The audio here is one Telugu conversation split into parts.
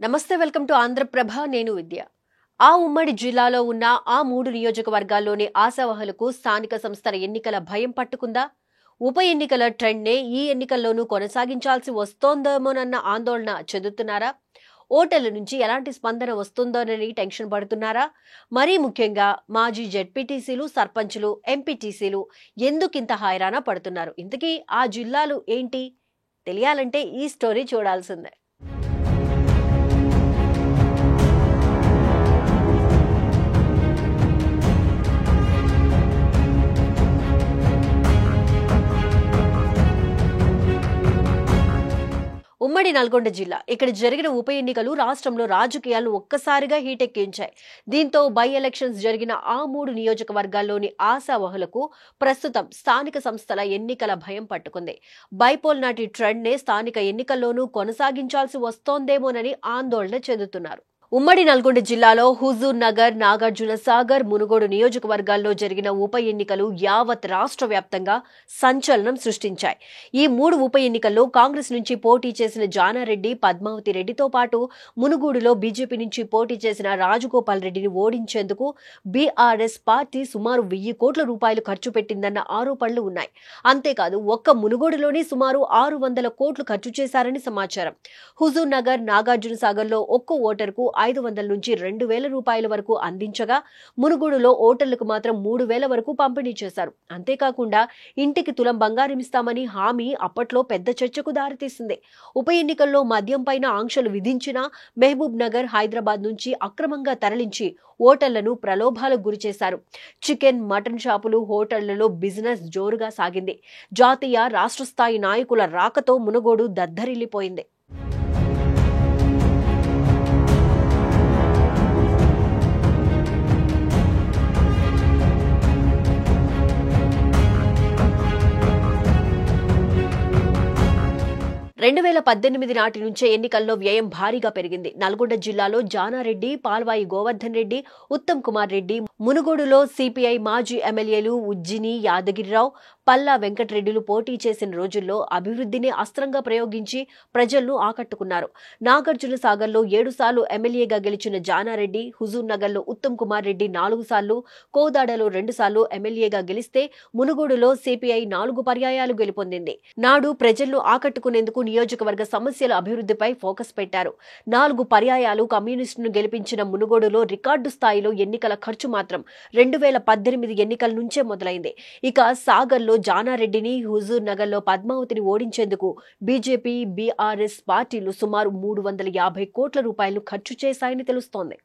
నమస్తే, వెల్కమ్ టు ఆంధ్రప్రభ. నేను విద్య. ఆ ఉమ్మడి జిల్లాలో ఉన్న ఆ 3 నియోజకవర్గాల్లోని ఆశావహులకు స్థానిక సంస్థల ఎన్నికల భయం పట్టుకుందా? ఉప ఎన్నికల ట్రెండ్నే ఈ ఎన్నికల్లోనూ కొనసాగించాల్సి వస్తోందేమోనన్న ఆందోళన చెందుతున్నారా? ఓటర్ల నుంచి ఎలాంటి స్పందన వస్తుందోనని టెన్షన్ పడుతున్నారా? మరీ ముఖ్యంగా మాజీ జెడ్పీటీసీలు, సర్పంచులు, ఎంపీటీసీలు ఎందుకింత హైరాణ పడుతున్నారు? ఇంతకీ ఆ జిల్లాలు ఏంటి? తెలియాలంటే ఈ స్టోరీ చూడాల్సిందే. ఉమ్మడి నల్గొండ జిల్లా. ఇక్కడ జరిగిన ఉప ఎన్నికలు రాష్ట్రంలో రాజకీయాలను ఒక్కసారిగా హీటెక్కించాయి. దీంతో బై ఎలక్షన్స్ జరిగిన ఆ 3 నియోజకవర్గాల్లోని ఆశావహులకు ప్రస్తుతం స్థానిక సంస్థల ఎన్నికల భయం పట్టుకుంది. బైపోల్ నాటి ట్రెండ్ నే స్థానిక ఎన్నికల్లోనూ కొనసాగించాల్సి వస్తోందేమోనని ఆందోళన చెందుతున్నారు. ఉమ్మడి నల్గొండ జిల్లాలో హుజూర్ నగర్, నాగార్జున సాగర్, మునుగోడు నియోజకవర్గాల్లో జరిగిన ఉప ఎన్నికలు యావత్ రాష్ట్ర వ్యాప్తంగా సంచలనం సృష్టించాయి. ఈ 3 ఉప ఎన్నికల్లో కాంగ్రెస్ నుంచి పోటీ చేసిన జానారెడ్డి, పద్మావతి రెడ్డితో పాటు మునుగోడులో బీజేపీ నుంచి పోటీ చేసిన రాజగోపాల్ రెడ్డిని ఓడించేందుకు బీఆర్ఎస్ పార్టీ సుమారు 1000 కోట్ల రూపాయలు ఖర్చు పెట్టిందన్న ఆరోపణలు ఉన్నాయి. అంతేకాదు ఒక్క మునుగోడులోని సుమారు 600 కోట్లు ఖర్చు చేశారని సమాచారం. హుజూర్ నగర్, నాగార్జున సాగర్లో ఒక్కో ఓటరుకు 500 నుంచి 2000 రూపాయల వరకు అందించగా, మునుగోడులో ఓటర్లకు మాత్రం 3000 వరకు పంపిణీ చేశారు. అంతేకాకుండా ఇంటికి తులం బంగారం ఇస్తామని హామీ అప్పట్లో పెద్ద చర్చకు దారితీసింది. ఉప ఎన్నికల్లో మద్యం పైన ఆంక్షలు విధించినా మహబూబ్ నగర్, హైదరాబాద్ నుంచి అక్రమంగా తరలించి ఓటర్లను ప్రలోభాలకు గురిచేశారు. చికెన్, మటన్ షాపులు, హోటళ్లలో బిజినెస్ జోరుగా సాగింది. జాతీయ, రాష్ట్ర స్థాయి నాయకుల రాకతో మునుగోడు దద్దరిల్లిపోయింది. 2018 నాటి నుంచే ఎన్నికల్లో వ్యయం భారీగా పెరిగింది. నల్గొండ జిల్లాలో జానారెడ్డి, పాల్వాయి గోవర్ధన్ రెడ్డి, ఉత్తమ్ కుమార్ రెడ్డి, మునుగోడులో సిపిఐ మాజీ ఎమ్మెల్యేలు ఉజ్జిని యాదగిరిరావు, పల్లా వెంకటరెడ్డిలు పోటీ చేసిన రోజుల్లో అభివృద్ధిని అస్త్రంగా ప్రయోగించి ప్రజలను ఆకట్టుకున్నారు. నాగార్జున సాగర్లో 7 సార్లు ఎమ్మెల్యేగా గెలిచిన జానారెడ్డి, హుజూర్ నగర్లో ఉత్తమ్ కుమార్ రెడ్డి 4 సార్లు, కోదాడలో 2 సార్లు ఎమ్మెల్యేగా గెలిస్తే మునుగోడులో సిపిఐ 4 పర్యాయాలు గెలుపొందింది. నాడు ప్రజలను ఆకట్టుకునేందుకు నియోజకవర్గ సమస్యల అభివృద్ధిపై ఫోకస్ పెట్టారు. 4 పర్యాయాలు కమ్యూనిస్టును గెలిపించిన మునుగోడులో రికార్డు స్థాయిలో ఎన్నికల ఖర్చు మాత్రం 2018 ఎన్నికల నుంచే మొదలైంది. ఇక సాగర్లో జానారెడ్డిని, హుజూర్ నగర్లో పద్మావతిని ఓడించేందుకు బీజేపీ, బీఆర్ఎస్ పార్టీలు సుమారు 350 కోట్ల రూపాయలు ఖర్చు చేశాయని తెలుస్తోంది.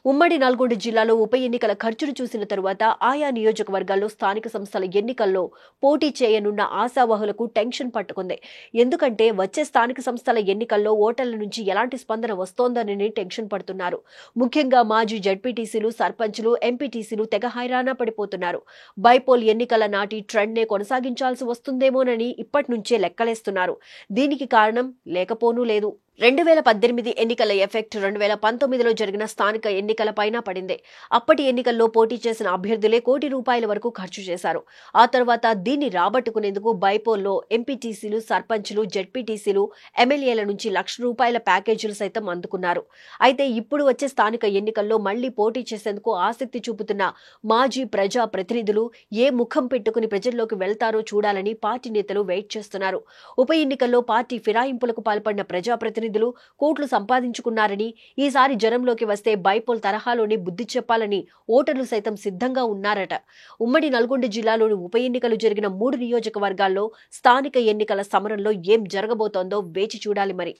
ఉమ్మడి నల్గొండ జిల్లాలో ఉప ఎన్నికల ఖర్చును చూసిన తరువాత ఆయా నియోజకవర్గాల్లో స్థానిక సంస్థల ఎన్నికల్లో పోటీ చేయనున్న ఆశావహులకు టెన్షన్ పట్టుకుంది. ఎందుకంటే వచ్చే స్థానిక సంస్థల ఎన్నికల్లో ఓటర్ల నుంచి ఎలాంటి స్పందన వస్తోందనని టెన్షన్ పడుతున్నారు. ముఖ్యంగా మాజీ జెడ్పీటీసీలు, సర్పంచులు, ఎంపీటీసీలు తెగ హైరాణ పడిపోతున్నారు. బైపోల్ ఎన్నికల నాటి ట్రెండ్నే కొనసాగించాల్సి వస్తుందేమోనని ఇప్పటి నుంచే లెక్కలేస్తున్నారు. దీనికి కారణం లేకపోనూ లేదు. 2018 ఎన్నికల ఎఫెక్ట్ 2019లో జరిగిన స్థానిక ఎన్నికలపైన పడింది. అప్పటి ఎన్నికల్లో పోటీ చేసిన అభ్యర్థులే కోటి రూపాయల వరకు ఖర్చు చేశారు. ఆ తర్వాత దీన్ని రాబట్టుకునేందుకు బైపోల్లో ఎంపీటీసీలు, సర్పంచులు, జెడ్పీటీసీలు, ఎమ్మెల్యేల నుంచి ₹1,00,000 ప్యాకేజీలు సైతం అందుకున్నారు. అయితే ఇప్పుడు వచ్చే స్థానిక ఎన్నికల్లో మళ్లీ పోటీ చేసేందుకు ఆసక్తి చూపుతున్న మాజీ ప్రజా ప్రతినిధులు ఏ ముఖం పెట్టుకుని ప్రజల్లోకి వెళ్తారో చూడాలని పార్టీ నేతలు వెయిట్ చేస్తున్నారు. ఉప ఎన్నికల్లో పార్టీ ఫిరాయింపులకు పాల్పడిన ప్రజాప్రతినిధులు కోట్లు సంపాదించుకున్నారని, ఈసారి జనంలోకి వస్తే బైపోల్ తరహాలోనే బుద్ధి చెప్పాలని ఓటర్లు సైతం సిద్ధంగా ఉన్నారట. ఉమ్మడి నల్గొండ జిల్లాలోని ఉప ఎన్నికలు జరిగిన 3 నియోజకవర్గాల్లో స్థానిక ఎన్నికల సమరంలో ఏం జరగబోతోందో వేచి చూడాలి మరి.